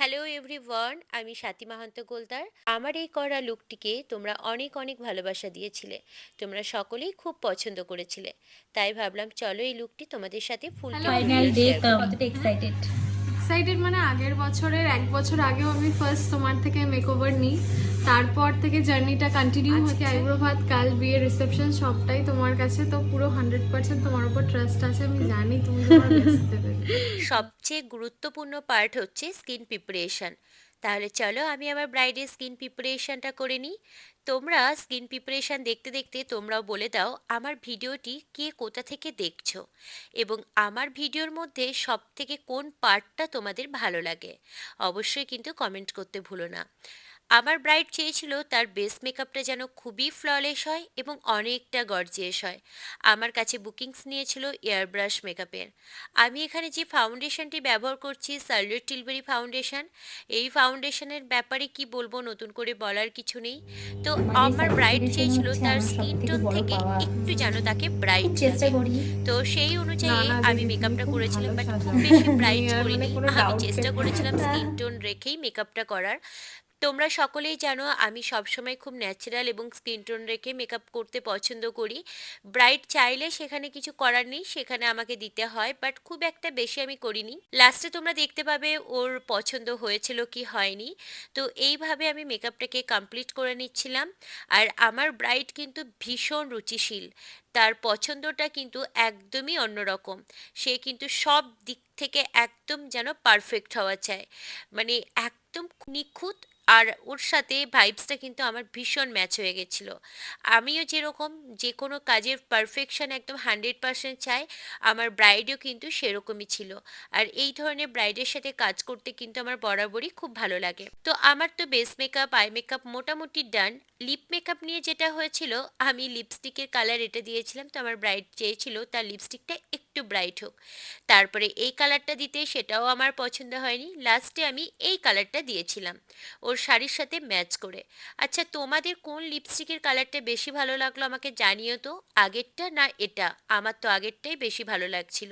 Hello everyone, আমি স্বাতি মাহান্ত গোলদার। আমার এই করা লুকটিকে তোমরা অনেক অনেক ভালোবাসা দিয়েছিলে। তোমরা সকলেই খুব পছন্দ করেছিলে। তাই ভাবলাম চলো এই লুকটি তোমাদের সাথে full hello final tutorial day share করি। কতটা এক্সাইটেড? এক্সাইটেড মানে আগের বছরের 1 বছর আগেও আমি ফার্স্ট তোমার থেকে মেকওভার নিই। তারপর থেকে জার্নিটা কন্টিনিউ হচ্ছে। আইব্রো ভাত, কাল বিয়ে, রিসেপশন সবটাই তোমার কাছে, তো পুরো 100% তোমার উপর ট্রাস্ট আছে। আমি জানি তুমি তোমার বেস্ট দেবে। সবচেয়ে গুরুত্বপূর্ণ পার্ট হচ্ছে স্কিন প্রিপারেশন। তাহলে চলো আমি আমার ব্রাইডের স্কিন প্রিপারেশনটা করে নিই। তোমরা স্কিন প্রিপারেশন দেখতে দেখতে তোমরাও বলে দাও আমার ভিডিওটি কে কোথা থেকে দেখছো, এবং আমার ভিডিওর মধ্যে সব থেকে কোন পার্টটা তোমাদের ভালো লাগে। অবশ্যই কিন্তু কমেন্ট করতে ভুলো না। আমার ব্রাইড চেয়েছিল তার বেস মেকআপটা যেন খুবই ফ্ললেস হয় এবং অনেকটা গর্জিয়াস হয়। আমার কাছে বুকিংস নিয়েছিল এয়ার ব্রাশ মেকআপের। আমি এখানে যে ফাউন্ডেশনটি ব্যবহার করছি সার্লেট টিলবেরি ফাউন্ডেশন। এই ফাউন্ডেশনের ব্যাপারে কি বলবো, নতুন করে বলার কিছু নেই। তো তোমাদের আমার ব্রাইড স্যাটিসফ্যাকশন চেয়েছিল হচ্ছে তার আমার সব স্কিন থেকে টোন বড় থেকে পাওয়া। একটু যেন তাকে খুব ব্রাইট চেষ্টা লাগে। করি। তো সেই না অনুযায়ী না আমি দিদি, তুমি মেকআপটা খুব করেছিলাম, ভালো বাট খুব সাজাও। বেশি আমি ব্রাইট আর মানে করিনি। কোনো আমি ডাউট চেষ্টা করেছিলাম আহ, স্কিন টোন রেখেই মেকআপটা করার। তোমরা সকলেই জানো আমি সবসময় খুব ন্যাচারাল এবং স্কিন টোন রেখে মেকআপ করতে পছন্দ করি। ব্রাইট চাইলে সেখানে কিছু করার নেই, সেখানে আমাকে দিতে হয়, বাট খুব একটা বেশি আমি করিনি। লাস্টে তোমরা দেখতে পাবে ওর পছন্দ হয়েছিল কি হয়নি। তো এইভাবে আমি মেকআপটাকে কমপ্লিট করে নিচ্ছিলাম। আর আমার ব্রাইট কিন্তু ভীষণ রুচিশীল। তার পছন্দটা কিন্তু একদমই অন্যরকম। সে কিন্তু সব দিক থেকে একদম যেন পারফেক্ট হওয়া চায়, মানে একদম নিখুঁত। আর ওর সাথে ভাইবসটা কিন্তু আমার ভীষণ ম্যাচ হয়ে গেছিলো। আমিও যেরকম যে কোনো কাজের পারফেকশন একদম 100% চাই, আমার ব্রাইডও কিন্তু সেরকমই ছিল। আর এই ধরনের ব্রাইডের সাথে কাজ করতে কিন্তু আমার বরাবরই খুব ভালো লাগে। তো আমার তো বেস মেকআপ, আই মেকআপ মোটামুটি ডান। লিপ মেকআপ নিয়ে যেটা হয়েছিল, আমি লিপস্টিকের কালার এটা দিয়েছিলাম, তো আমার ব্রাইড চেয়েছিল তার লিপস্টিকটা একটু ব্রাইট হোক। তারপরে এই কালারটা দিতে, সেটাও আমার পছন্দ হয়নি। লাস্টে আমি এই কালারটা দিয়েছিলাম ওর শাড়ির সাথে ম্যাচ করে। আচ্ছা, তোমাদের কোন লিপস্টিকের কালারটা বেশি ভালো লাগলো আমাকে জানিও তো। আগেরটা না এটা? আমার তো আগেরটাই বেশি ভালো লাগছিল।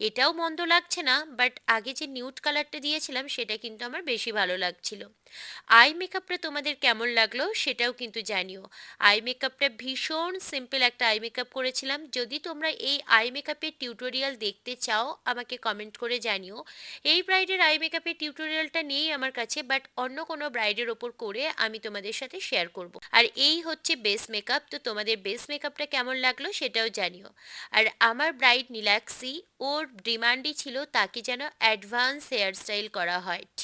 এটাও মন্দ লাগছে না, বাট আগে যে নিউড কালারটা দিয়েছিলাম সেটা কিন্তু আমার বেশি ভালো লাগছিল। আই মেকআপটা তোমাদের কেমন লাগলো সেটাও কিন্তু জানিও। আই মেকআপটা ভীষণ সিম্পল একটা আই মেকআপ করেছিলাম। যদি তোমরা এই আই মেকআপের টিউটোরিয়াল দেখতে চাও আমাকে কমেন্ট করে জানিও। এই ব্রাইডের আই মেকআপের টিউটোরিয়ালটা নেই আমার কাছে, বাট অন্য কোনো ব্রাইডের ওপর করে আমি তোমাদের সাথে শেয়ার করব। আর এই হচ্ছে বেস মেকআপ। তো তোমাদের বেস মেকআপটা কেমন লাগলো সেটাও জানিও। আর আমার ব্রাইড নীলাক্সি, ওর ডিমান্ডই ছিল তাকে যেন অ্যাডভান্স হেয়ার স্টাইল করা হয়, ঠিক